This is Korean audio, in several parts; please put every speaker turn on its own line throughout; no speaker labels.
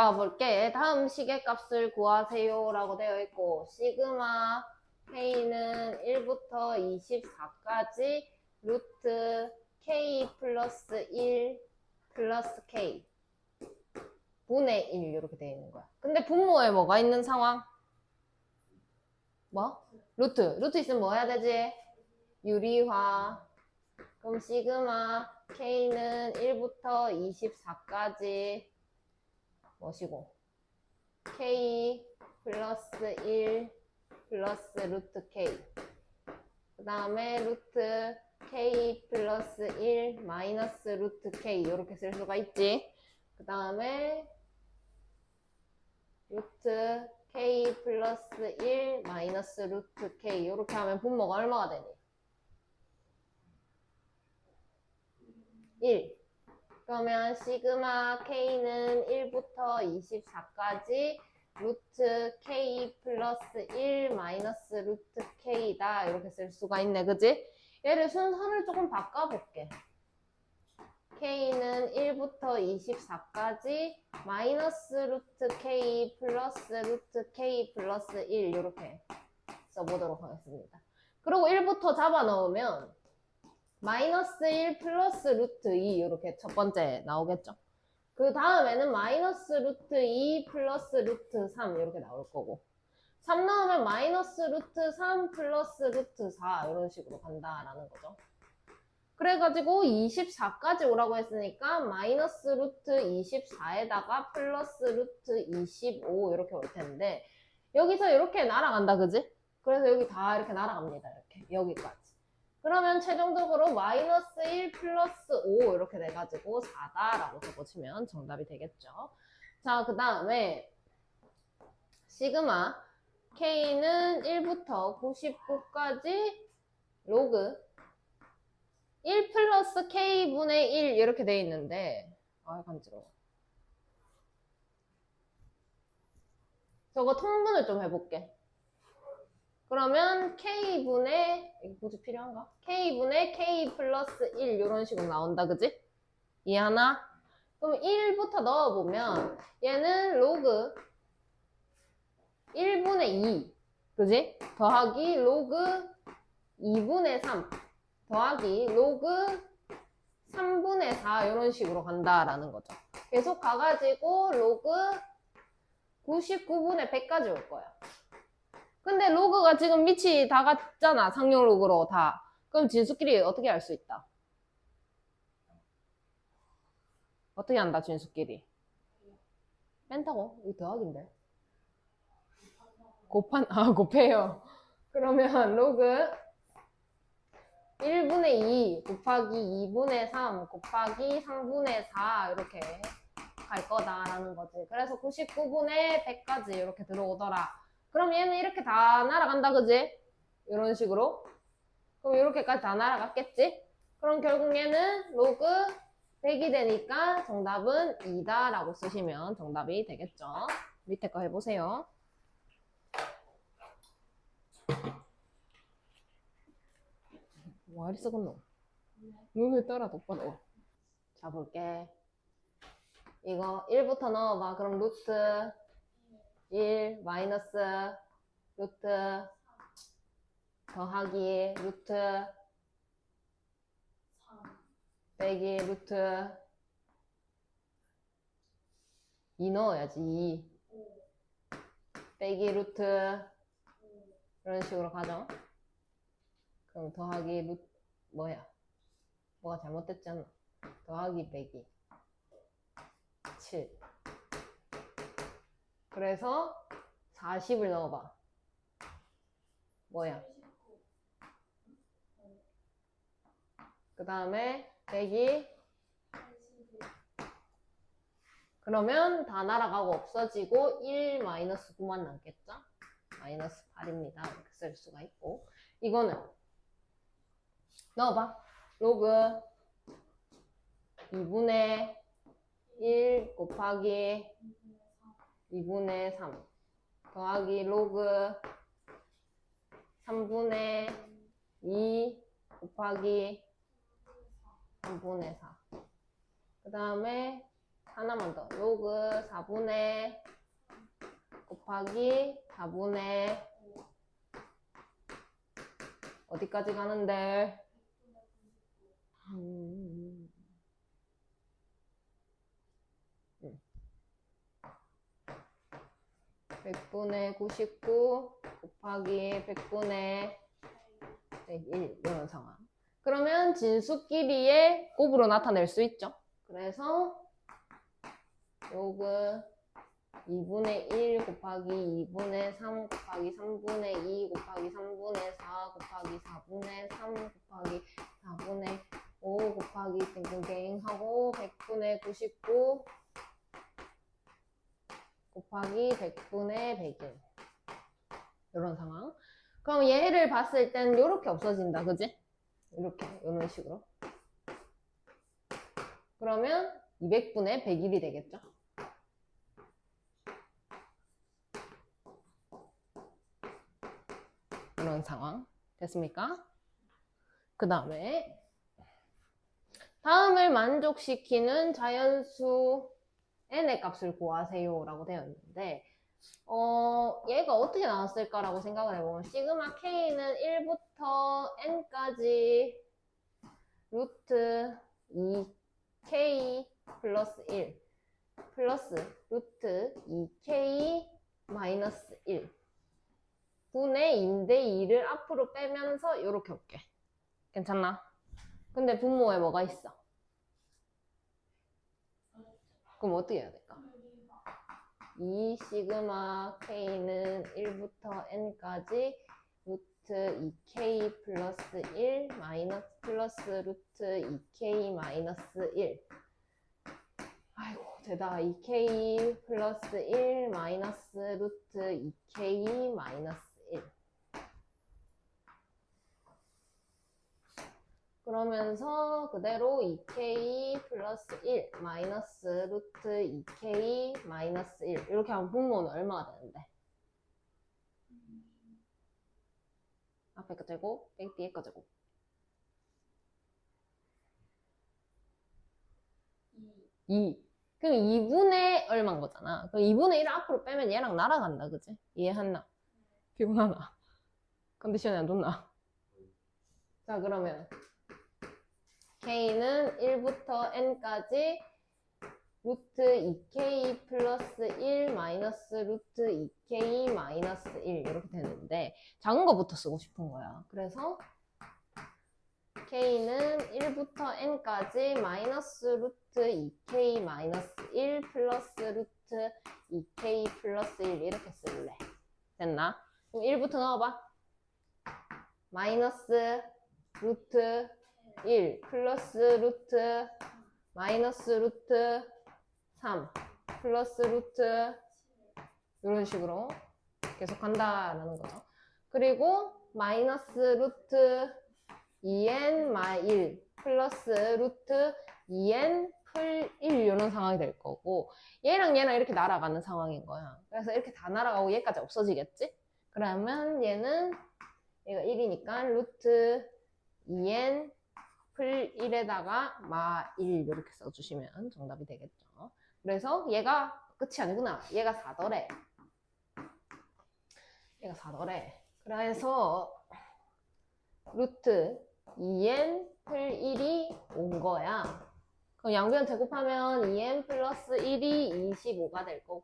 자, 볼게. 다음 시계값을 구하세요 라고 되어 있고, 시그마 K는 1부터 24까지 루트 K 플러스 1 플러스 K 분의 1 이렇게 되어 있는 거야. 근데 분모에 뭐가 있는 상황? 뭐? 루트 있으면 뭐 해야 되지? 유리화. 그럼 시그마 K는 1부터 24까지 뭐시고 K 플러스 1 플러스 루트 K 그 다음에 루트 K 플러스 1 마이너스 루트 K 이렇게 쓸 수가 있지. 그 다음에 루트 K 플러스 1 마이너스 루트 K 이렇게 하면 분모가 얼마가 되니? 1. 그러면 시그마 K는 1부터 24까지 루트 K 플러스 1 마이너스 루트 K다 이렇게 쓸 수가 있네. 그지? 얘를 순서를 조금 바꿔볼게. K는 1부터 24까지 마이너스 루트 K 플러스 루트 K 플러스 1 이렇게 써보도록 하겠습니다. 그리고 1부터 잡아 넣으면 마이너스 1 플러스 루트 2 이렇게 첫 번째 나오겠죠. 그 다음에는 마이너스 루트 2 플러스 루트 3 이렇게 나올 거고 3 넣으면 마이너스 루트 3 플러스 루트 4 이런 식으로 간다라는 거죠. 그래가지고 24까지 오라고 했으니까 마이너스 루트 24에다가 플러스 루트 25 이렇게 올 텐데 여기서 이렇게 날아간다 그지? 그래서 여기 다 이렇게 날아갑니다. 이렇게 여기까지. 그러면 최종적으로 마이너스 1 플러스 5 이렇게 돼가지고 4다라고 적어주면 정답이 되겠죠. 자, 그 다음에 시그마 K는 1부터 99까지 로그 1 플러스 K분의 1 이렇게 돼 있는데 아 간지러워. 저거 통분을 좀 해볼게. 그러면 K분의, 이거 굳이 필요한가? K분의 K 플러스 1 이런 식으로 나온다, 그지? 이해하나? 그럼 1부터 넣어보면 얘는 로그 1분의 2, 그지? 더하기 로그 2분의 3 더하기 로그 3분의 4 이런 식으로 간다라는 거죠. 계속 가가지고 로그 99분의 100까지 올 거야. 근데 로그가 지금 밑이 다 같잖아. 상용 로그로 다. 그럼 진수끼리 어떻게 알 수 있다? 어떻게 한다 진수끼리? 뺀다고? 이거 더하기인데. 곱해요. 그러면 로그 1분의 2 곱하기 2분의 3 곱하기 3분의 4 이렇게 갈 거다라는 거지. 그래서 99분의 100까지 이렇게 들어오더라. 그럼 얘는 이렇게 다 날아간다, 그지? 이런 식으로. 그럼 이렇게까지 다 날아갔겠지? 그럼 결국 얘는 로그 100이 되니까 정답은 2다 라고 쓰시면 정답이 되겠죠. 밑에 거 해보세요. 와, 이리 썩었노? 눈을 떠라, 돋봐라. 자, 볼게. 이거 1부터 넣어봐. 그럼 루트 1 마이너스 루트 더하기 루트 빼기 루트 2 넣어야지. 2 빼기 루트 이런 식으로 가죠. 그럼 더하기 루트 뭐야? 뭐가 잘못됐지 않나? 더하기 빼기 7 그래서 40을 넣어봐. 뭐야? 그 다음에 빼기 그러면 다 날아가고 없어지고 1 마이너스 9만 남겠죠? 마이너스 8입니다. 이렇게 쓸 수가 있고 이거는 넣어봐. 로그 2분의 1 곱하기 2분의 3 더하기 로그 3분의 2 곱하기 3분의 4 그 다음에 하나만 더. 로그 4분의 곱하기 4분의 어디까지 가는데? 100분의 99 곱하기 100분의 101 이런 상황. 그러면 진수끼리의 곱으로 나타낼 수 있죠. 그래서 요거 2분의 1 곱하기 2분의 3 곱하기 3분의 2 곱하기 3분의 4 곱하기 4분의 3 곱하기 4분의 5 곱하기 땡땡땡 하고 100분의 99 곱하기 100분의 101 이런 상황. 그럼 얘를 봤을 땐 이렇게 없어진다, 그지? 이렇게 이런 식으로. 그러면 200분의 101이 되겠죠? 이런 상황 됐습니까? 그 다음에 다음을 만족시키는 자연수 n의 값을 구하세요 라고 되어 있는데 얘가 어떻게 나왔을까라고 생각을 해보면 시그마 k는 1부터 n까지 루트 2k 플러스 1 플러스 루트 2k 마이너스 1 분의 2인데 2를 앞으로 빼면서 이렇게 올게. 괜찮나? 근데 분모에 뭐가 있어? 그럼 어떻게 해야 될까? 2 시그마 k는 1부터 n까지 루트 2k 플러스 1 마이너스 플러스 루트 2k 마이너스 1 아이고 되다 2k 플러스 1 마이너스 루트 2k 마이너스 1 그러면서 그대로 2k 플러스 1 마이너스 루트 2k 마이너스 1 이렇게 하면 분모는 얼마가 되는데? 앞에 거 제곱, 뒤에 거 제곱 2 그럼 2분의 얼마인 거잖아. 그럼 2분의 1을 앞으로 빼면 얘랑 날아간다, 그치? 이해했나? 피곤하나? 컨디션이 안 좋나? 자, 그러면 k는 1부터 n까지 루트 2k 플러스 1 마이너스 루트 2k 마이너스 1 이렇게 되는데 작은 거부터 쓰고 싶은 거야. 그래서 k는 1부터 n까지 마이너스 루트 2k 마이너스 1 플러스 루트 2k 플러스 1 이렇게 쓸래. 됐나? 그럼 1부터 넣어봐. 마이너스 루트 1 플러스 루트 마이너스 루트 3 플러스 루트 이런 식으로 계속 간다라는 거죠. 그리고 마이너스 루트 2n 마 1 플러스 루트 2n 풀 1 이런 상황이 될 거고 얘랑 얘랑 이렇게 날아가는 상황인 거야. 그래서 이렇게 다 날아가고 얘까지 없어지겠지? 그러면 얘는 얘가 1이니까 루트 2n 풀 1에다가 마 1 이렇게 써주시면 정답이 되겠죠. 그래서 얘가 끝이 아니구나. 얘가 4더래. 얘가 4더래. 그래서 루트 2n 풀 1이 온 거야. 그럼 양변 제곱하면 2n 플러스 1이 25가 될 거고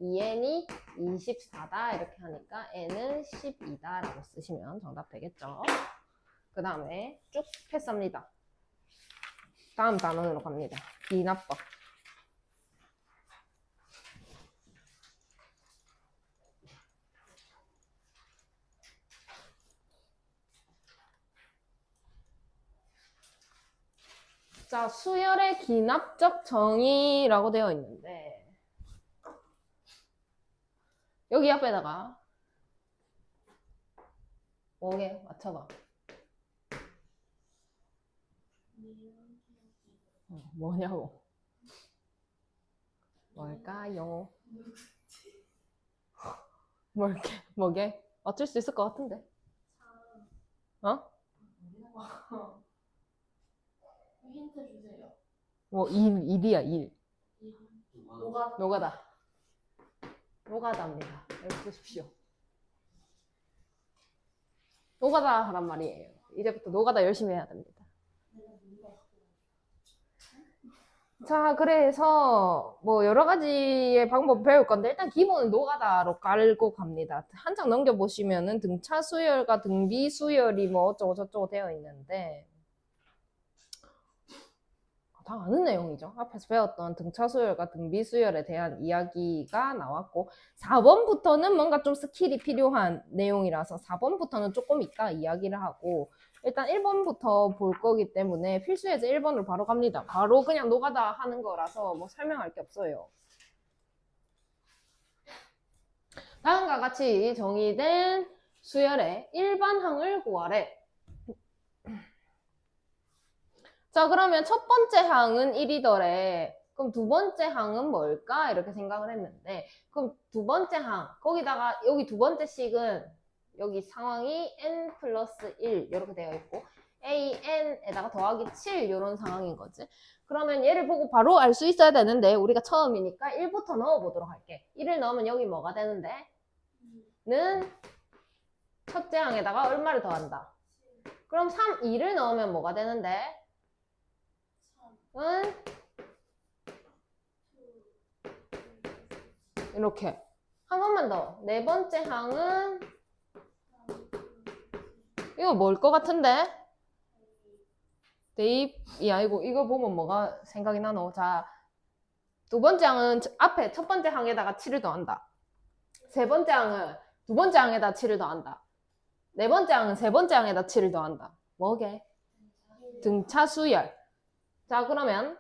2n이 24다 이렇게 하니까 n은 12다 라고 쓰시면 정답 되겠죠. 그 다음에 쭉 패스합니다. 다음 단원으로 갑니다. 기납법. 자, 수열의 기납적 정의라고 되어 있는데 여기 앞에다가 뭐게 맞춰봐. 뭐냐고. 뭘까요? 뭐게? 맞출 수 있을 것 같은데. 어?
힌트 주세요.
뭐 일이야 일. 노가다. 노가다입니다. 여기 보십시오. 노가다 하란 말이에요. 이제부터 노가다 열심히 해야 됩니다. 자, 그래서 뭐 여러 가지의 방법 배울 건데 일단 기본은 노가다로 깔고 갑니다. 한 장 넘겨보시면은 등차 수열과 등비 수열이 뭐 어쩌고 저쩌고 되어 있는데 다 아는 내용이죠. 앞에서 배웠던 등차 수열과 등비 수열에 대한 이야기가 나왔고 4번부터는 뭔가 좀 스킬이 필요한 내용이라서 4번부터는 조금 이따 이야기를 하고 일단 1번부터 볼 거기 때문에 필수예제 1번으로 바로 갑니다. 바로 그냥 노가다 하는 거라서 뭐 설명할 게 없어요. 다음과 같이 정의된 수열의 일반항을 구하래. 자, 그러면 첫 번째 항은 1이더래. 그럼 두 번째 항은 뭘까? 이렇게 생각을 했는데, 그럼 두 번째 항, 거기다가 여기 두 번째 식은 여기 상황이 n 플러스 1 이렇게 되어 있고 an에다가 더하기 7 이런 상황인 거지. 그러면 얘를 보고 바로 알 수 있어야 되는데 우리가 처음이니까 1부터 넣어보도록 할게. 1을 넣으면 여기 뭐가 되는데? 는 첫째 항에다가 얼마를 더한다? 그럼 2를 넣으면 뭐가 되는데? 은 이렇게 한 번만 더. 네 번째 항은 이거 뭘 것 같은데? 대입이 아니고 이거 보면 뭐가 생각이 나노? 자, 두 번째 항은 앞에 첫 번째 항에다가 7을 더한다. 세 번째 항은 두 번째 항에다 7을 더한다. 네 번째 항은 세 번째 항에다 7을 더한다. 뭐게? 등차 수열. 자, 그러면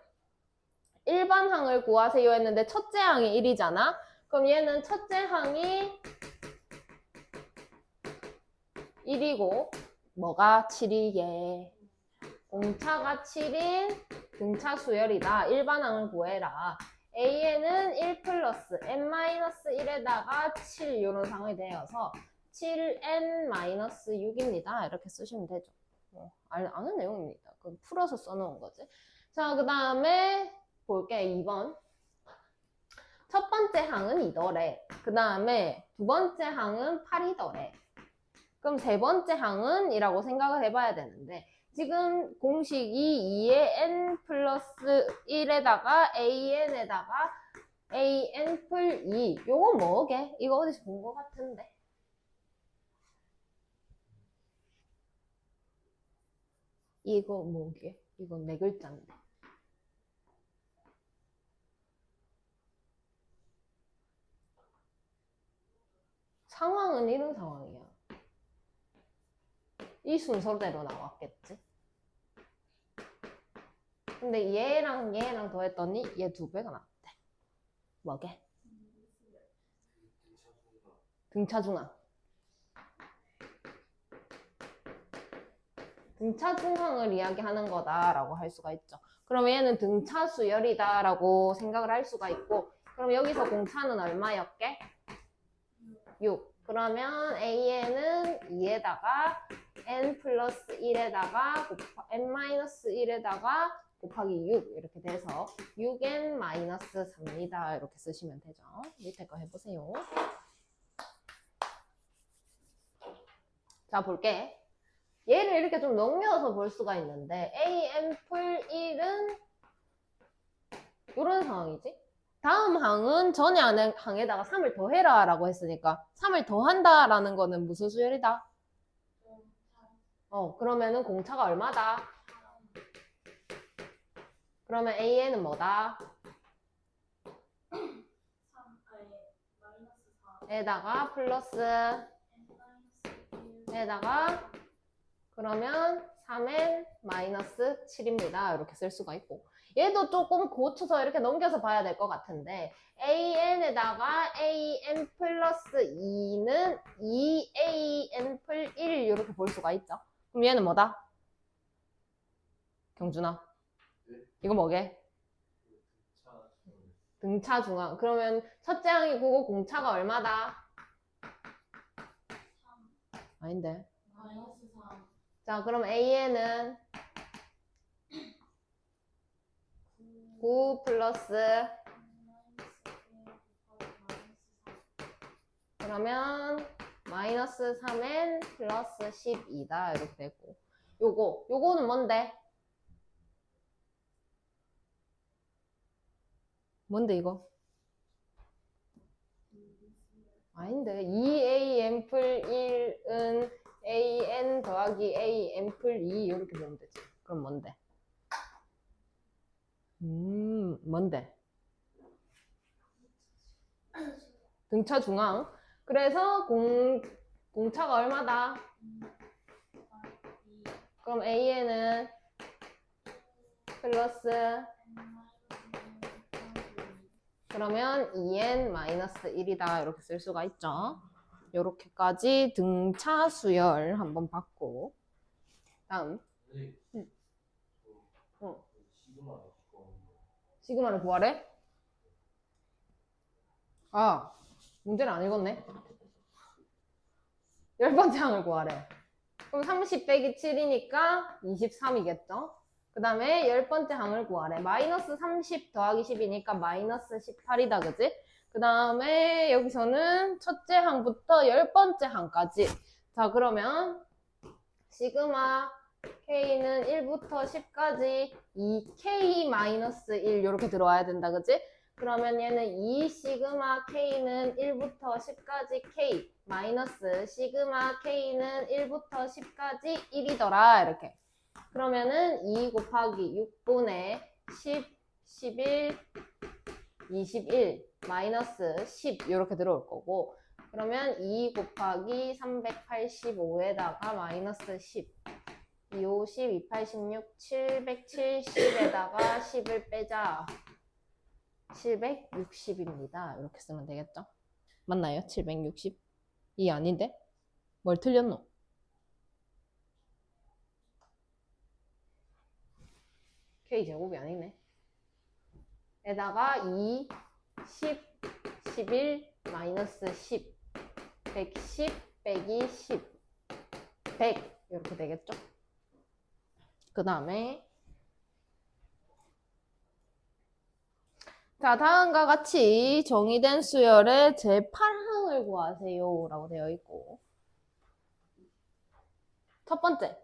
일반 항을 구하세요 했는데 첫째 항이 1이잖아? 그럼 얘는 첫째 항이 1이고 뭐가 7이게? 공차가 7인 등차 수열이다. 일반 항을 구해라. A에는 1 플러스 n-1에다가 7 이런 상황이 되어서 7n-6입니다. 이렇게 쓰시면 되죠. 아는 내용입니다. 그럼 풀어서 써놓은 거지. 자, 그 다음에 볼게. 2번. 첫 번째 항은 2더래. 그 다음에 두 번째 항은 8이더래. 그럼 세 번째 항은 이라고 생각을 해봐야 되는데 지금 공식이 2에 n 플러스 1에다가 an에다가 an 풀 2. 요거 뭐게? 이거 어디서 본 것 같은데. 이거 뭐게? 이거 네 글자인데. 상황은 이런 상황이야. 이 순서대로 나왔겠지? 근데 얘랑 얘랑 더했더니 얘 2배가 나왔대. 뭐게? 등차 중항. 등차 중항을 이야기하는 거다라고 할 수가 있죠. 그럼 얘는 등차 수열이다라고 생각을 할 수가 있고 그럼 여기서 공차는 얼마였게? 6. 그러면 A에는 2에다가 n 플러스 1에다가 n-1에다가 곱하기 6 이렇게 돼서 6n-3이다 이렇게 쓰시면 되죠. 밑에 거 해보세요. 자, 볼게. 얘를 이렇게 좀 넘겨서 볼 수가 있는데 an 풀 1은 이런 상황이지. 다음 항은 전에 항에다가 3을 더해라 라고 했으니까 3을 더한다 라는 거는 무슨 수열이다? 그러면은 공차가 얼마다? 그러면 AN은 뭐다? 에다가 플러스 에다가 그러면 3n-7입니다. 이렇게 쓸 수가 있고 얘도 조금 고쳐서 이렇게 넘겨서 봐야 될 것 같은데 an에다가 an 플러스 2는 2an 풀 1 이렇게 볼 수가 있죠. 그럼 얘는 뭐다? 경준아 이거 뭐게? 등차 중항. 그러면 첫째 항이 9고 공차가 얼마다? 아닌데. 자, 그럼 A에는 9 플러스 그러면 마이너스 3n 플러스 12다. 이렇게 되고. 요거는 뭔데? 뭔데 이거? 아닌데 2an 풀 1은 an 더하기 an 풀 2 이렇게 되면 되지. 그럼 뭔데? 뭔데? 등차 중앙. 그래서 공차가 얼마다? 그럼 an은 플러스 그러면 2n-1이다 이렇게 쓸 수가 있죠. 이렇게까지 등차 수열 한번 봤고 다음 시그마를 구하래? 아 문제를 안 읽었네. 10번째 항을 구하래. 그럼 30 빼기 7이니까 23이겠죠? 그 다음에 10번째 항을 구하래. 마이너스 30 더하기 10이니까 마이너스 18이다, 그지? 그 다음에 여기서는 첫째 항부터 10번째 항까지. 자, 그러면 시그마 K는 1부터 10까지 2K-1 이렇게 들어와야 된다, 그지? 그러면 얘는 2 시그마 K는 1부터 10까지 K 마이너스 시그마 K는 1부터 10까지 1이더라 이렇게. 그러면은 2 곱하기 6분의 10, 11, 21 마이너스 10 이렇게 들어올 거고 그러면 2 곱하기 385에다가 마이너스 10 250, 286, 770에다가 10을 빼자 760입니다. 이렇게 쓰면 되겠죠? 맞나요? 760? 이 아닌데? 뭘 틀렸노? K제곱이 아니네. 에다가 2, 10, 11, 마이너스 10, 110, 빼기 10, 100 이렇게 되겠죠? 그 다음에 자, 다음과 같이 정의된 수열의 제8항을 구하세요 라고 되어 있고 첫 번째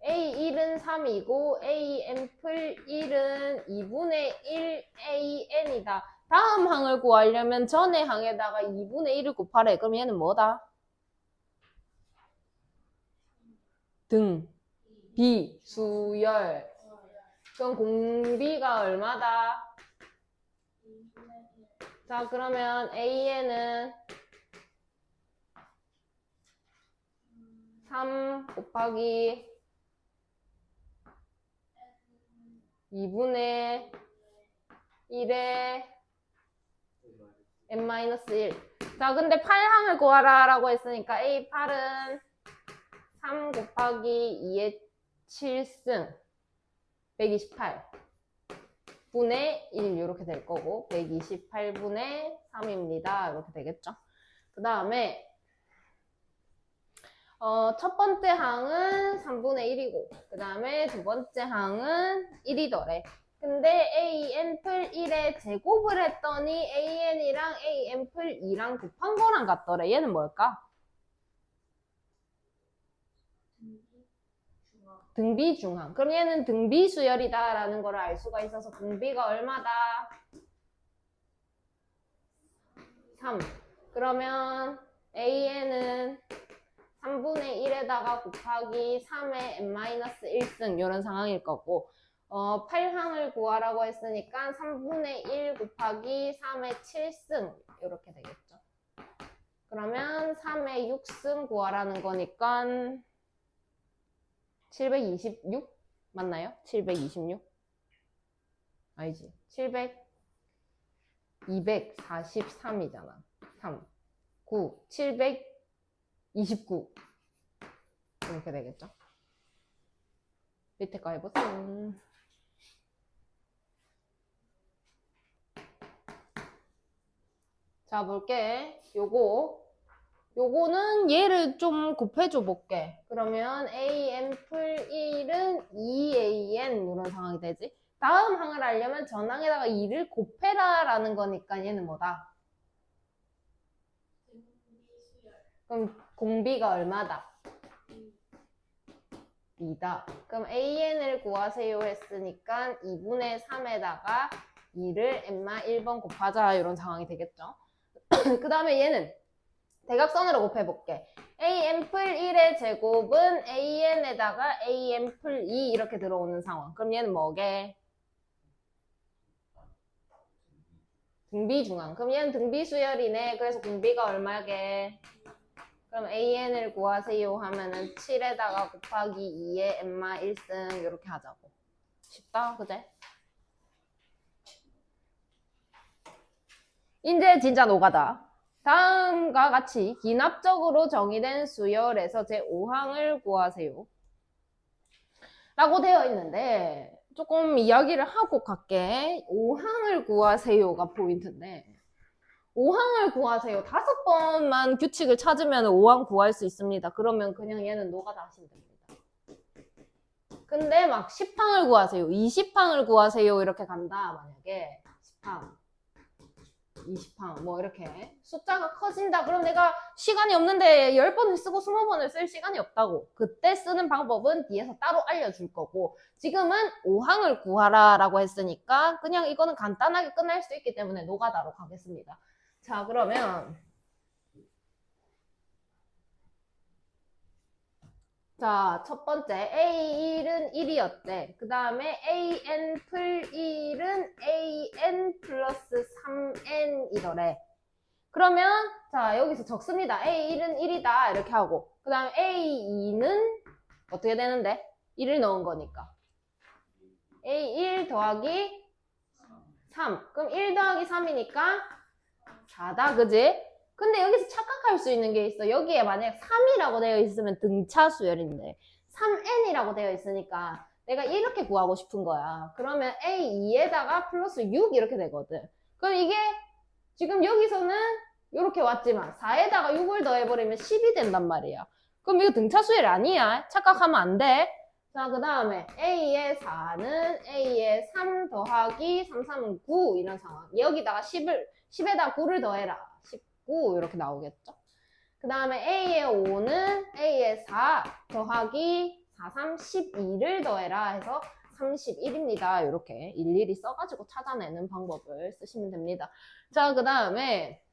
A1은 3이고 AN-1은 2분의 1 AN이다. 다음 항을 구하려면 전의 항에다가 2분의 1을 곱하래. 그럼 얘는 뭐다? 비, 수열. 그럼 공비가 얼마다? 자, 그러면 AN은 3 곱하기 2분의 1에 n-1. 자, 근데 8항을 구하라 라고 했으니까 A8은 3 곱하기 2의 7승 128 분의 1 이렇게 될 거고 128분의 3입니다. 이렇게 되겠죠. 그 다음에 첫 번째 항은 3분의 1이고 그 다음에 두 번째 항은 1이더래. 근데 AN-1에 제곱을 했더니 AN이랑 AN-2랑 곱한 거랑 같더래. 얘는 뭘까? 등비중항. 그럼 얘는 등비수열이다 라는 걸 알 수가 있어서 등비가 얼마다? 3. 그러면 AN은 3분의 1에다가 곱하기 3의 n-1승 이런 상황일 거고 8항을 구하라고 했으니까 3분의 1 곱하기 3의 7승 이렇게 되겠죠. 그러면 3의 6승 구하라는 거니까 726? 맞나요? 726? 아니지. 243이잖아. 3, 9, 729 이렇게 되겠죠. 밑에 거 해보세요. 자, 볼게. 요거는 얘를 좀 곱해줘 볼게. 그러면 AN-1은 2AN 이런 상황이 되지. 다음 항을 알려면 전 항에다가 2를 곱해라 라는 거니까 얘는 뭐다? 그럼 공비가 얼마다? 2다. 그럼 AN을 구하세요 했으니까 2분의 3에다가 2를 n마 1번 곱하자 이런 상황이 되겠죠. 그 다음에 얘는 대각선으로 곱해볼게. AN 풀 1의 제곱은 AN에다가 AN 풀 2 이렇게 들어오는 상황. 그럼 얘는 뭐게? 등비중앙. 그럼 얘는 등비수열이네. 그래서 공비가 얼마게? 그럼 AN을 구하세요 하면은 7에다가 곱하기 2에 n마 1승 이렇게 하자고. 쉽다, 그제? 이제 진짜 노가다. 다음과 같이 기납적으로 정의된 수열에서 제5항을 구하세요. 라고 되어 있는데 조금 이야기를 하고 갈게. 5항을 구하세요가 포인트인데 5항을 구하세요. 5번만 규칙을 찾으면 5항 구할 수 있습니다. 그러면 그냥 얘는 노가다 하시면 됩니다. 근데 막 10항을 구하세요. 20항을 구하세요. 이렇게 간다. 만약에 10항. 20항 뭐 이렇게 숫자가 커진다. 그럼 내가 시간이 없는데 10번을 쓰고 20번을 쓸 시간이 없다고. 그때 쓰는 방법은 뒤에서 따로 알려줄 거고 지금은 5항을 구하라 라고 했으니까 그냥 이거는 간단하게 끝날 수 있기 때문에 노가다로 가겠습니다. 자, 그러면 자, 첫 번째 A1은 1이었대. 그 다음에 AN 풀 1은 AN 플러스 3N이더래. 그러면 자, 여기서 적습니다. A1은 1이다 이렇게 하고 그 다음에 A2는 어떻게 되는데? 1을 넣은 거니까 A1 더하기 3. 그럼 1 더하기 3이니까 4다, 그지? 근데 여기서 착각할 수 있는 게 있어. 여기에 만약 3이라고 되어 있으면 등차 수열인데 3n이라고 되어 있으니까 내가 이렇게 구하고 싶은 거야. 그러면 A2에다가 플러스 6 이렇게 되거든. 그럼 이게 지금 여기서는 이렇게 왔지만 4에다가 6을 더해버리면 10이 된단 말이야. 그럼 이거 등차 수열 아니야. 착각하면 안 돼. 자, 그 다음에 A의 4는 A의 3 더하기 3, 3은 9 이런 상황. 여기다가 10에다 9를 더해라. 19 이렇게 나오겠죠. 그 다음에 A의 5는 A의 4 더하기 4, 3, 12를 더해라 해서 31입니다. 이렇게 일일이 써가지고 찾아내는 방법을 쓰시면 됩니다. 자, 그 다음에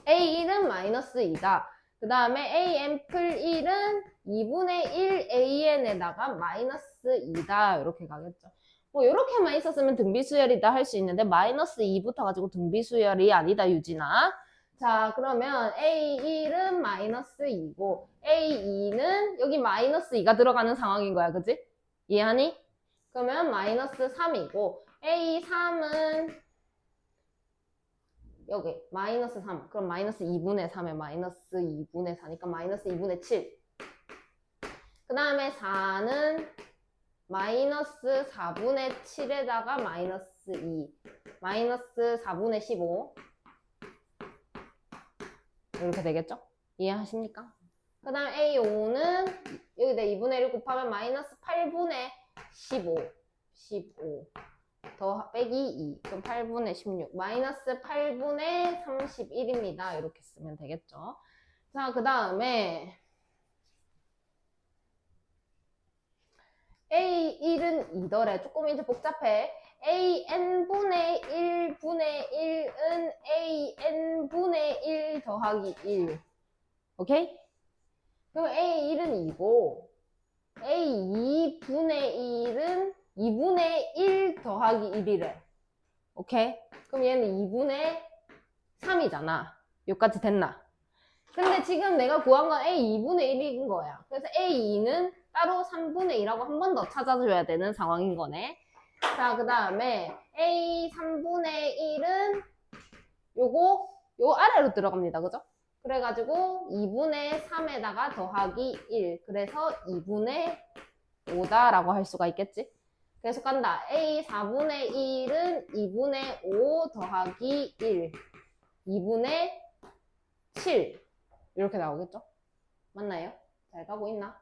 A1은 마이너스 2다. 그 다음에 AN 풀 1은 2분의 1 AN에다가 마이너스 2다. 이렇게 가겠죠. 뭐 이렇게만 있었으면 등비수열이다 할 수 있는데 마이너스 2부터 가지고 등비수열이 아니다, 유진아. 자, 그러면 A1은 마이너스 2고 A2는 여기 마이너스 2가 들어가는 상황인 거야, 그지? 이해하니? 그러면 마이너스 3이고 A3은 여기 마이너스 3. 그럼 마이너스 2분의 3에 마이너스 2분의 4니까 마이너스 2분의 7. 그 다음에 4는 마이너스 4분의 7에다가 마이너스 2. 마이너스 4분의 15. 이렇게 되겠죠? 이해하십니까? 그 다음 A5는 여기다 2분의 1 곱하면 마이너스 8분의 15. 15. 더 빼기 2. 그럼 8분의 16. 마이너스 8분의 31입니다. 이렇게 쓰면 되겠죠? 자, 그 다음에 A1은 2더래. 조금 이제 복잡해. AN분의 1분의 1은 AN분의 1 더하기 1. 오케이? 그럼 A1은 2고 A2분의 1은 2분의 1 더하기 1이래. 오케이? 그럼 얘는 2분의 3이잖아. 여기까지 됐나? 근데 지금 내가 구한 건 A2분의 1인 거야. 그래서 A2는 따로 3분의 2라고 한 번 더 찾아줘야 되는 상황인 거네. 자, 그 다음에 A 3분의 1은 요 아래로 들어갑니다. 그죠? 그래가지고 2분의 3에다가 더하기 1. 그래서 2분의 5다라고 할 수가 있겠지? 계속 간다. A 4분의 1은 2분의 5 더하기 1. 2분의 7. 이렇게 나오겠죠? 맞나요? 잘 가고 있나?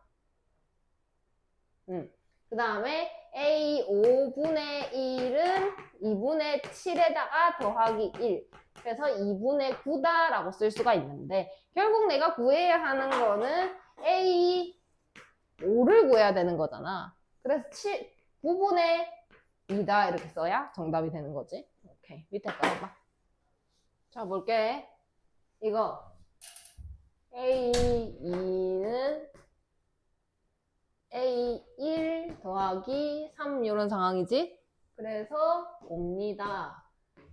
그 다음에 A 5분의 1은 2분의 7에다가 더하기 1. 그래서 2분의 9다라고 쓸 수가 있는데 결국 내가 구해야 하는 거는 A5를 구해야 되는 거잖아. 그래서 9분의 2다 이렇게 써야 정답이 되는 거지. 오케이, 밑에 거 해봐. 자, 볼게. 이거 A2는 A1 더하기 3 이런 상황이지. 그래서 옵니다.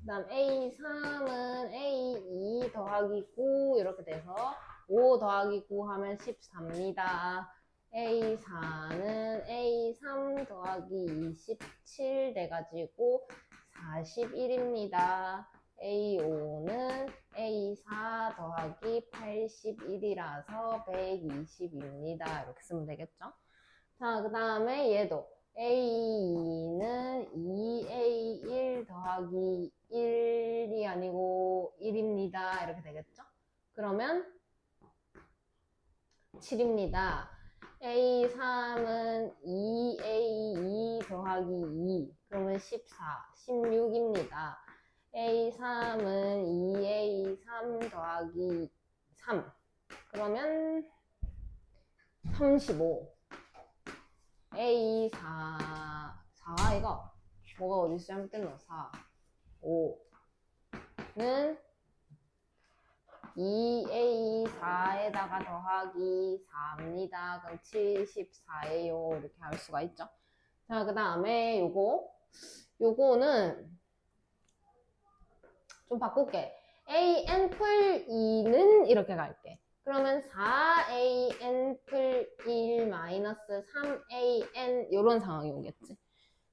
그 다음 A3은 A2 더하기 9 이렇게 돼서 5 더하기 9 하면 14입니다. A4는 A3 더하기 27 돼가지고 41입니다. A5는 A4 더하기 81이라서 120입니다. 이렇게 쓰면 되겠죠? 자, 그 다음에 얘도 A2는 2A1 더하기 1이 아니고 1입니다. 이렇게 되겠죠? 그러면 7입니다. A3은 2A2 더하기 2 그러면 14, 16입니다. A3은 2A3 더하기 3 그러면 35 A4 4 이거 뭐가 어디서 잘못됐노? 4 5는 2A4에다가 더하기 4입니다. 그럼 74예요. 이렇게 할 수가 있죠. 자, 그 다음에 요거는 좀 바꿀게. AN 풀 2는 이렇게 갈게. 그러면 4AN 풀 1 마이너스 3AN 이런 상황이 오겠지.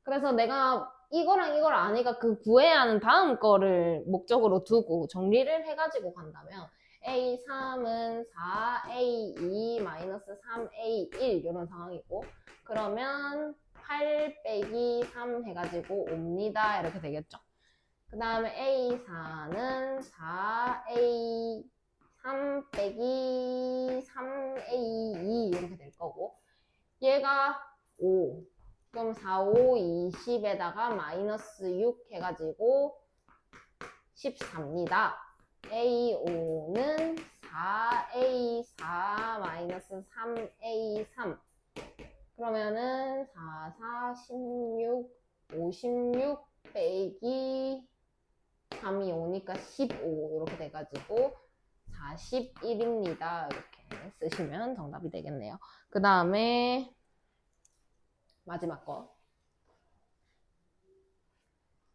그래서 내가 이거랑 이걸 아니까 그 구해야 하는 다음 거를 목적으로 두고 정리를 해가지고 간다면 A3은 4A2 마이너스 3A1 이런 상황이고 그러면 8 빼기 3 해가지고 옵니다. 이렇게 되겠죠. 그 다음에 A4는 4A 3 빼기 3A2 이렇게 될 거고 얘가 5 그럼 4, 5, 20에다가 마이너스 6 해가지고 14입니다. A5는 4A4 마이너스 3A3 그러면은 4, 4, 16, 56 빼기 3이 오니까 15 이렇게 돼가지고 41입니다. 이렇게 쓰시면 정답이 되겠네요. 그 다음에 마지막 거.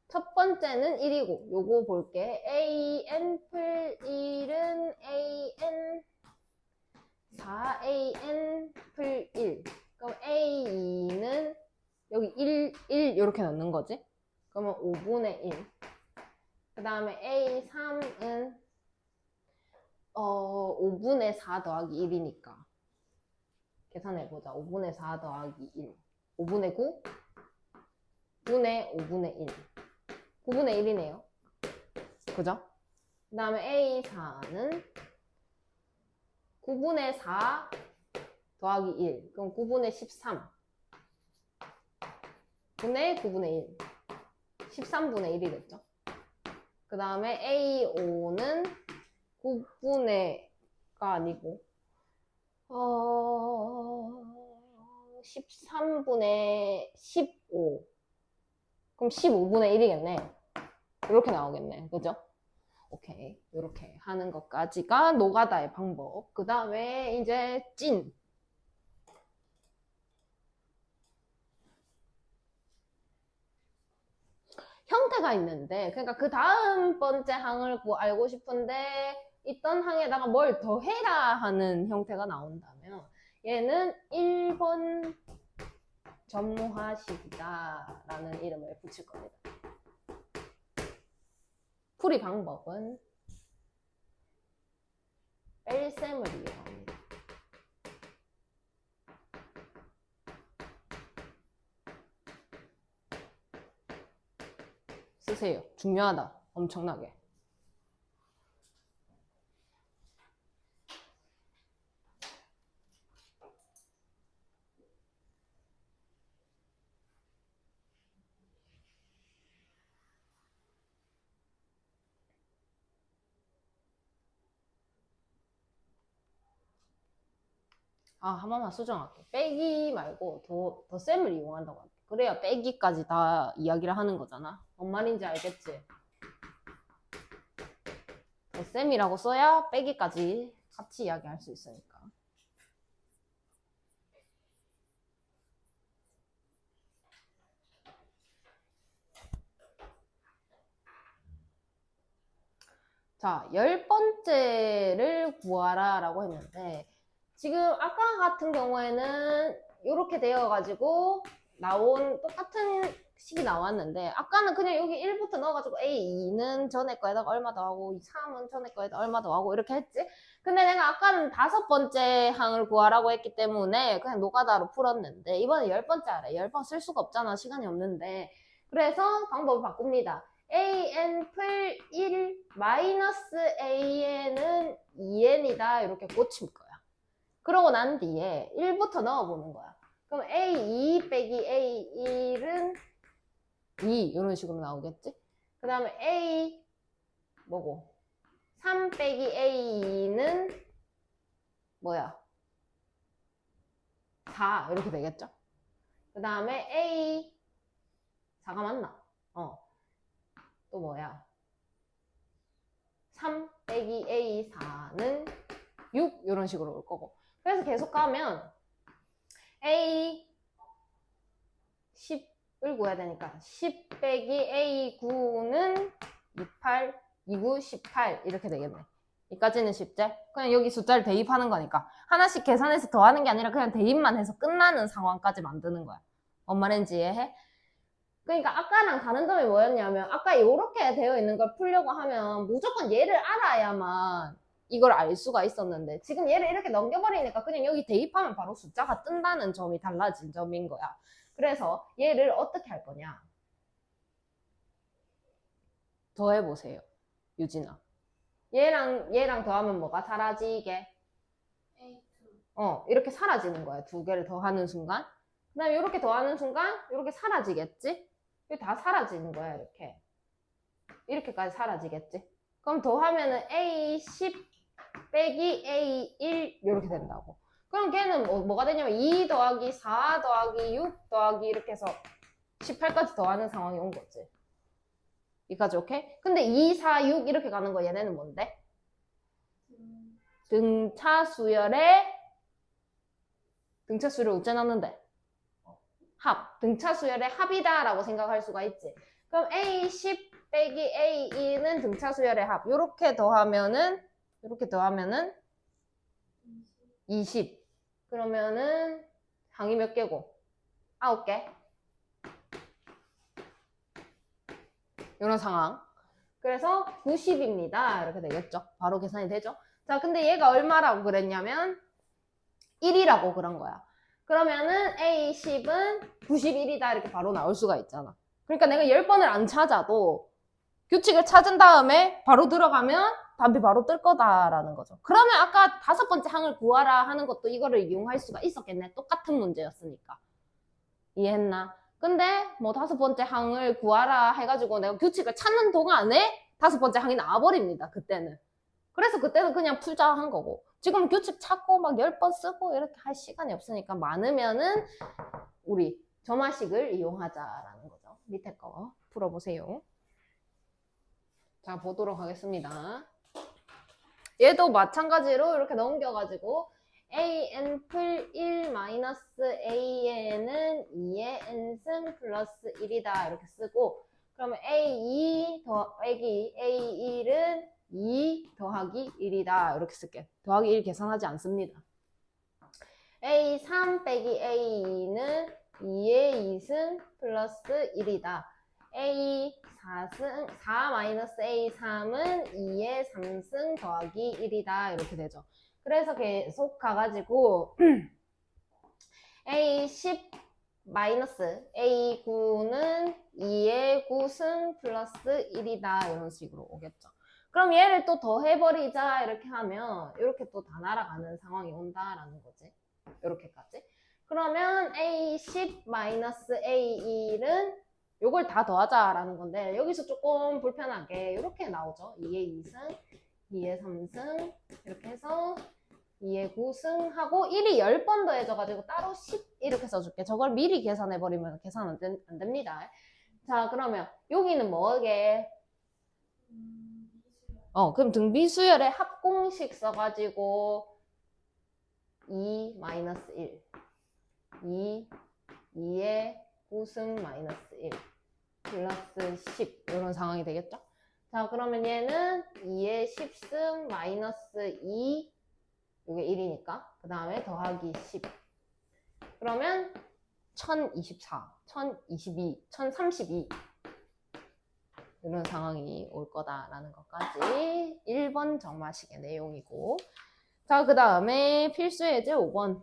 첫 번째는 1이고 요거 볼게. AN 풀 1은 AN 4AN 풀 1 그럼 A2는 여기 1 이렇게 넣는 거지. 그러면 5분의 1 그 다음에 A3은 5분의 4 더하기 1이니까 계산해보자. 5분의 4 더하기 1 5분의 9 분의 5분의 1 9분의 1이네요. 그죠? 그 다음에 A4는 9분의 4 더하기 1 그럼 9분의 13 분의 9분의 1 13분의 1이겠죠? 그 다음에 A5는 9분의가 아니고 13분의 15 그럼 15분의 1이겠네. 이렇게 나오겠네. 그죠? 오케이. 이렇게 하는 것까지가 노가다의 방법. 그 다음에 이제 찐. 형태가 있는데, 그러니까 그 다음 번째 항을 알고 싶은데, 있던 항에다가 뭘 더해라 하는 형태가 나온다면, 얘는 1번 전무하식이다 라는 이름을 붙일 겁니다. 풀이 방법은 뺄셈을 이용합니다. 쓰세요. 중요하다. 엄청나게. 한 번만 수정할게. 빼기 말고 덧셈을 이용한다고 할게. 그래야 빼기까지 다 이야기를 하는 거잖아. 뭔 말인지 알겠지? 덧셈이라고 써야 빼기까지 같이 이야기할 수 있으니까. 자, 10번째를 구하라 라고 했는데 지금 아까 같은 경우에는 이렇게 되어가지고 나온 똑같은 식이 나왔는데 아까는 그냥 여기 1부터 넣어가지고 A, 2는 전에 거에다가 얼마 더하고 3은 전에 거에다가 얼마 더하고 이렇게 했지. 근데 내가 아까는 5번째 항을 구하라고 했기 때문에 그냥 노가다로 풀었는데 이번엔 10번째 하래. 10번 쓸 수가 없잖아. 시간이 없는데. 그래서 방법을 바꿉니다. AN 풀 1 마이너스 AN은 2N이다 이렇게 고칠 거야. 그러고 난 뒤에 1부터 넣어보는 거야. 그럼 A2 빼기 A1은 2 이런 식으로 나오겠지? 그 다음에 A 뭐고 3 빼기 A2는 뭐야? 4 이렇게 되겠죠? 그 다음에 A 4가 맞나? 또 뭐야? 3 빼기 A4는 6 이런 식으로 올 거고. 그래서 계속 가면 A 10을 구해야 되니까 10 빼기 A9는 28, 29, 18 이렇게 되겠네. 여기까지는 쉽지? 그냥 여기 숫자를 대입하는 거니까 하나씩 계산해서 더하는 게 아니라 그냥 대입만 해서 끝나는 상황까지 만드는 거야. 뭔 말인지 이해해? 그러니까 아까랑 다른 점이 뭐였냐면 아까 이렇게 되어 있는 걸 풀려고 하면 무조건 얘를 알아야만 이걸 알 수가 있었는데 지금 얘를 이렇게 넘겨버리니까 그냥 여기 대입하면 바로 숫자가 뜬다는 점이 달라진 점인 거야. 그래서 얘를 어떻게 할 거냐? 더해보세요. 유진아. 얘랑 더하면 뭐가 사라지게? 이렇게 사라지는 거야. 두 개를 더하는 순간. 그 다음에 이렇게 더하는 순간 이렇게 사라지겠지? 이게 다 사라지는 거야. 이렇게. 이렇게까지 사라지겠지? 그럼 더하면은 A10 빼기 A1 이렇게 된다고. 그럼 걔는 뭐가 되냐면 2 더하기 4 더하기 6 더하기 이렇게 해서 18까지 더하는 상황이 온 거지. 여기까지 오케이? 근데 2, 4, 6 이렇게 가는 거 얘네는 뭔데? 등차 수열의 등차 수열을 어째 놨는데? 합. 등차 수열의 합이다 라고 생각할 수가 있지. 그럼 A10 빼기 A2는 등차 수열의 합. 이렇게 더하면은 20. 그러면은 항이 몇 개고? 9개. 이런 상황. 그래서 90입니다. 이렇게 되겠죠. 바로 계산이 되죠. 자, 근데 얘가 얼마라고 그랬냐면 1이라고 그런 거야. 그러면은 A10은 91이다 이렇게 바로 나올 수가 있잖아. 그러니까 내가 10번을 안 찾아도 규칙을 찾은 다음에 바로 들어가면 답이 바로 뜰 거다라는 거죠. 그러면 아까 5번째 항을 구하라 하는 것도 이거를 이용할 수가 있었겠네. 똑같은 문제였으니까. 이해했나? 근데 뭐 5번째 항을 구하라 해가지고 내가 규칙을 찾는 동안에 5번째 항이 나와버립니다. 그때는. 그래서 그때는 그냥 풀자 한 거고. 지금 규칙 찾고 막 10번 쓰고 이렇게 할 시간이 없으니까 많으면은 우리 점화식을 이용하자라는 거죠. 밑에 거 풀어보세요. 자, 보도록 하겠습니다. 얘도 마찬가지로 이렇게 넘겨가지고 AN 풀 1 마이너스 AN은 2의 n승 플러스 1이다 이렇게 쓰고 그러면 A2 더하기 A1은 2 더하기 1이다 이렇게 쓸게. 더하기 1 계산하지 않습니다. A3 빼기 A2는 2의 2승 플러스 1이다. A4승 4 마이너스 A3은 2의 3승 더하기 1이다 이렇게 되죠. 그래서 계속 가가지고 A10 마이너스 A9는 2의 9승 플러스 1이다 이런 식으로 오겠죠. 그럼 얘를 또 더해버리자 이렇게 하면 이렇게 또 다 날아가는 상황이 온다라는 거지. 이렇게까지. 그러면 A10 마이너스 A1은 요걸 다 더하자라는 건데 여기서 조금 불편하게 이렇게 나오죠. 2의 2승, 2의 3승 이렇게 해서 2의 9승하고 1이 10번 더해져가지고 따로 10 이렇게 써줄게. 저걸 미리 계산해버리면 계산 안 됩니다. 자, 그러면 여기는 뭐게? 그럼 등비수열의 합공식 써가지고 2-1 2의 9승 마이너스 1 플러스 10 이런 상황이 되겠죠? 자, 그러면 얘는 2의 10승 마이너스 2 이게 1이니까 그 다음에 더하기 10 그러면 1024 1022 1032 이런 상황이 올 거다라는 것까지 1번 정마식의 내용이고 자, 그 다음에 필수 예제 5번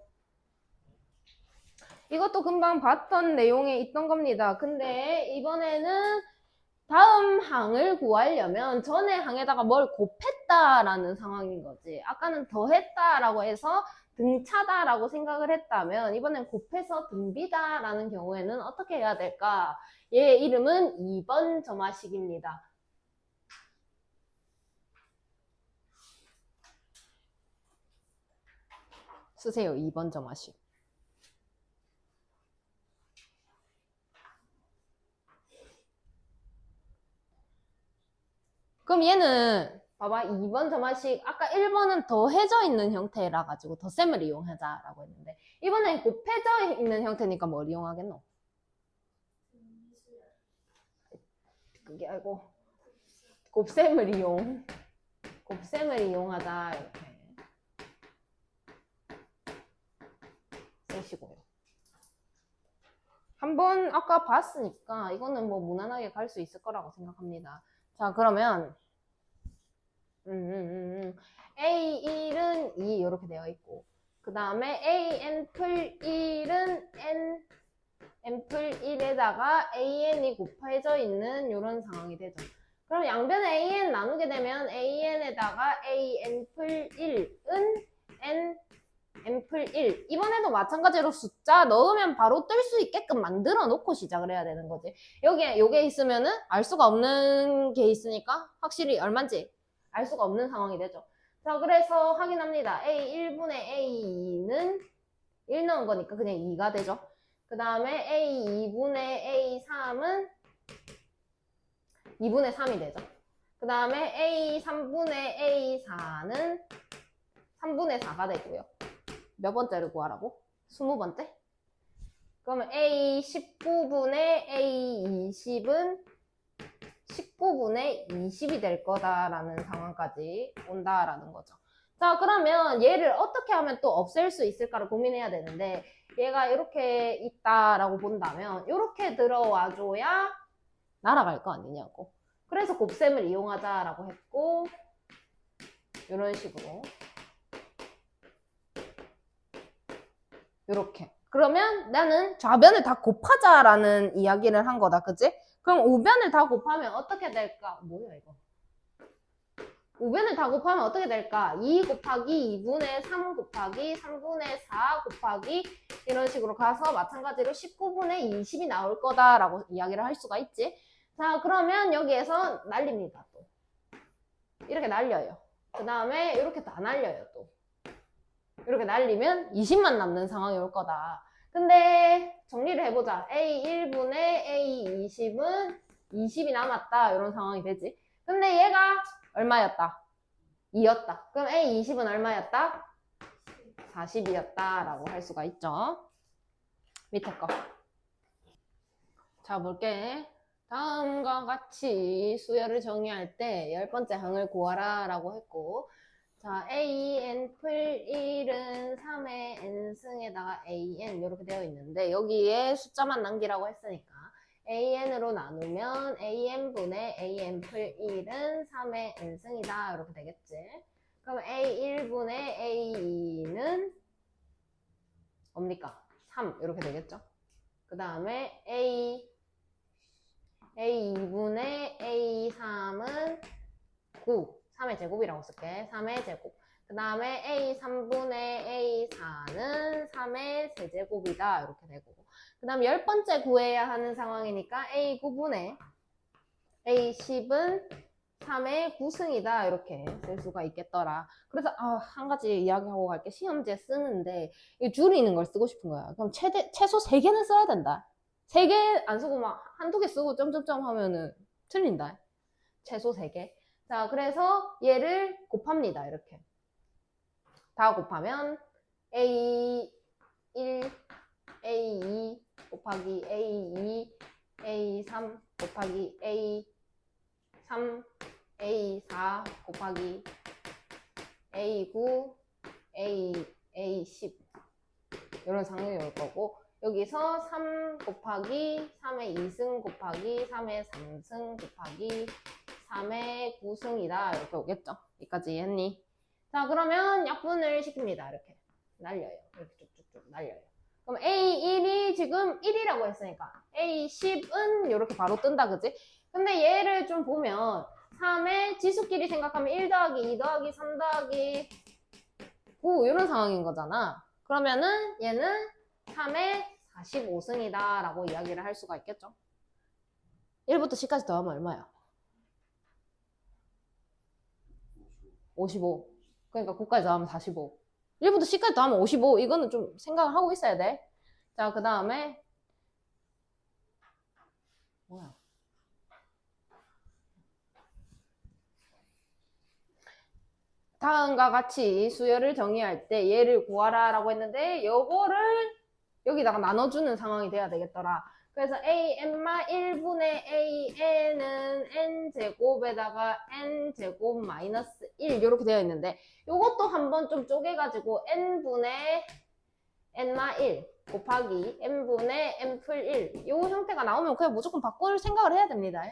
이것도 금방 봤던 내용에 있던 겁니다. 근데 이번에는 다음 항을 구하려면 전에 항에다가 뭘 곱했다라는 상황인 거지. 아까는 더했다라고 해서 등차다라고 생각을 했다면 이번엔 곱해서 등비다라는 경우에는 어떻게 해야 될까? 얘 이름은 2번 점화식입니다. 쓰세요. 2번 점화식. 그럼 얘는 봐봐 2번 점화식 아까 1번은 더해져 있는 형태라 가지고 덧셈을 이용하자라고 했는데 이번엔 곱해져 있는 형태니까 뭘 이용하겠노? 그게 아니고 곱셈을 이용하자 이렇게 쓰시고요. 한번 아까 봤으니까 이거는 뭐 무난하게 갈 수 있을 거라고 생각합니다. 자, 그러면 A1은 2 이렇게 되어 있고 그 다음에 AN 풀 1은 N 풀 1에다가 AN이 곱해져 있는 이런 상황이 되죠. 그럼 양변에 AN 나누게 되면 AN에다가 AN 풀 1은 N 풀 1 이번에도 마찬가지로 숫자 넣으면 바로 뜰 수 있게끔 만들어 놓고 시작을 해야 되는 거지. 여기에 요게 있으면은 알 수가 없는 게 있으니까 확실히 얼마인지 알 수가 없는 상황이 되죠. 자, 그래서 확인합니다. A1분의 A2는 1 넣은 거니까 그냥 2가 되죠. 그 다음에 A2분의 A3은 2분의 3이 되죠. 그 다음에 A3분의 A4는 3분의 4가 되고요. 몇 번째를 구하라고? 20번째? 그러면 A19분의 A20은 19분의 20이 될 거다라는 상황까지 온다라는 거죠. 자, 그러면 얘를 어떻게 하면 또 없앨 수 있을까를 고민해야 되는데 얘가 이렇게 있다라고 본다면 이렇게 들어와줘야 날아갈 거 아니냐고. 그래서 곱셈을 이용하자라고 했고 이런 식으로 이렇게. 그러면 나는 좌변을 다 곱하자라는 이야기를 한 거다. 그치? 그럼 우변을 다 곱하면 어떻게 될까? 뭐야 이거? 우변을 다 곱하면 어떻게 될까? 2 곱하기 2분의 3 곱하기 3분의 4 곱하기 이런 식으로 가서 마찬가지로 19분의 20이 나올 거다라고 이야기를 할 수가 있지. 자, 그러면 여기에서 날립니다. 또 이렇게 날려요. 그 다음에 이렇게 다 날려요. 또 이렇게 날리면 20만 남는 상황이 올 거다. 근데 정리를 해보자. A1분의 A20은 20이 남았다. 이런 상황이 되지. 근데 얘가 얼마였다? 2였다. 그럼 A20은 얼마였다? 40이었다. 라고 할 수가 있죠. 밑에 거. 자, 볼게. 다음과 같이 수열을 정의할 때 10번째 항을 구하라 라고 했고 자, AN 풀 1은 3의 N승에다가 AN 이렇게 되어 있는데 여기에 숫자만 남기라고 했으니까 AN으로 나누면 AN분의 AN 풀 1은 3의 N승이다 이렇게 되겠지. 그럼 A1분의 A2는 뭡니까? 3 이렇게 되겠죠. 그 다음에 A2분의 A3은 9 3의 제곱이라고 쓸게. 3의 제곱. 그 다음에 A3분의 A4는 3의 세제곱이다. 이렇게 되고. 그 다음 10번째 구해야 하는 상황이니까 A9분의 A10은 3의 9승이다 이렇게 쓸 수가 있겠더라. 그래서 한 가지 이야기하고 갈게. 시험지에 쓰는데 이거 줄이는 걸 쓰고 싶은 거야. 그럼 최소 3개는 써야 된다. 3개 안 쓰고 막 한두 개 쓰고 점점점 하면은 틀린다. 최소 3개. 자, 그래서 얘를 곱합니다. 이렇게. 다 곱하면 A1, A2 곱하기 A2, A3 곱하기 A3, A4 곱하기 A9, A10 이런 상황이 올 거고 여기서 3 곱하기 3의 2승 곱하기 3의 3승 곱하기 3의 9승이다 이렇게 오겠죠? 여기까지 이해했니? 자, 그러면 약분을 시킵니다. 이렇게 날려요. 이렇게 쭉쭉쭉 날려요. 그럼 A1이 지금 1이라고 했으니까 A10은 이렇게 바로 뜬다, 그지? 근데 얘를 좀 보면 3의 지수끼리 생각하면 1 더하기 2 더하기 3 더하기 9 이런 상황인 거잖아. 그러면은 얘는 3의 45승이다 라고 이야기를 할 수가 있겠죠. 1부터 10까지 더하면 얼마야? 55. 그러니까 9까지 더하면 45. 1부터 10까지 더하면 55. 이거는 좀 생각을 하고 있어야 돼. 자, 그 다음에 뭐야? 다음과 같이 수열을 정의할 때 얘를 구하라 라고 했는데 요거를 여기다가 나눠주는 상황이 돼야 되겠더라. 그래서 AN마 1분의 AN은 N제곱에다가 N제곱 마이너스 1 이렇게 되어 있는데 요것도 한번 좀 쪼개가지고 N분의 N마 1 곱하기 N분의 N풀 1 요 형태가 나오면 그냥 무조건 바꿀 생각을 해야 됩니다.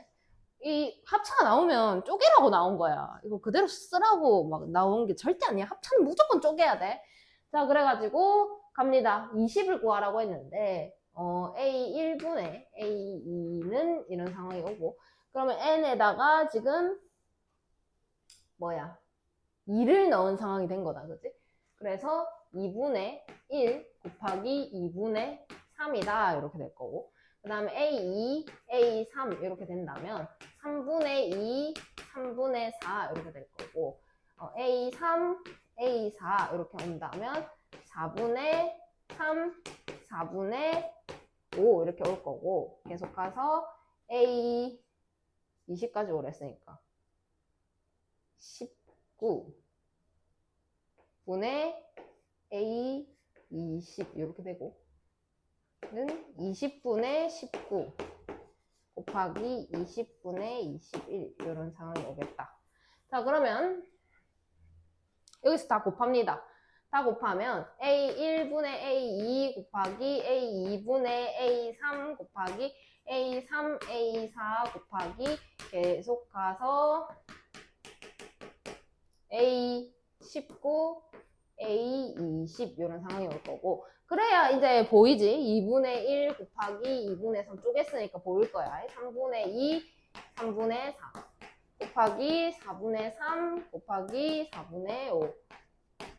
이 합차가 나오면 쪼개라고 나온 거야. 이거 그대로 쓰라고 막 나온 게 절대 아니야. 합차는 무조건 쪼개야 돼. 자, 그래가지고 갑니다. 20을 구하라고 했는데 A1분의 A2는 이런 상황이 오고 그러면 N에다가 지금 뭐야? 2를 넣은 상황이 된 거다. 그치? 그래서 2분의 1 곱하기 2분의 3이다. 이렇게 될 거고 그 다음에 A2, A3 이렇게 된다면 3분의 2, 3분의 4 이렇게 될 거고 A3, A4 이렇게 온다면 4분의 3, 4분의 5 이렇게 올 거고 계속 가서 A 20까지 오랬으니까 19 분의 A 20 이렇게 되고 는 20분의 19 곱하기 20분의 21 이런 상황이 오겠다. 자, 그러면 여기서 다 곱합니다. 다 곱하면 A1분의 A2 곱하기 A2분의 A3 곱하기 A3, A4 곱하기 계속 가서 A19, A20 이런 상황이 올 거고 그래야 이제 보이지? 2분의 1 곱하기 2분의 3 쪼갰으니까 보일 거야. 3분의 2, 3분의 4 곱하기 4분의 3 곱하기 4분의 5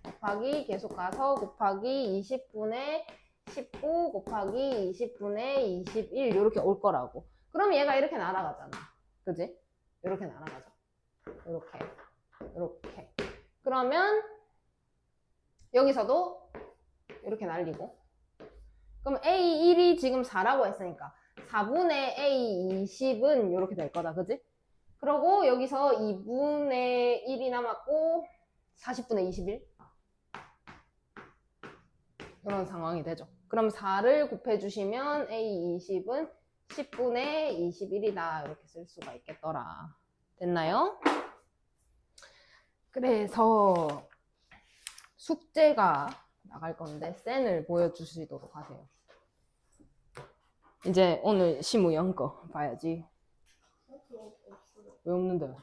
곱하기 계속 가서 곱하기 20분의 19 곱하기 20분의 21 이렇게 올 거라고. 그럼 얘가 이렇게 날아가잖아. 그지? 이렇게 날아가죠. 이렇게. 그러면 여기서도 이렇게 날리고 그럼 A1이 지금 4라고 했으니까 4분의 A20은 이렇게 될 거다. 그지? 그러고 여기서 2분의 1이 남았고 40분의 21 이런 상황이 되죠. 그럼 4를 곱해주시면 A20은 10분의 21이다 이렇게 쓸 수가 있겠더라. 됐나요? 그래서 숙제가 나갈 건데 센을 보여주시도록 하세요. 이제 오늘 심우영 거 봐야지. 왜 없는데?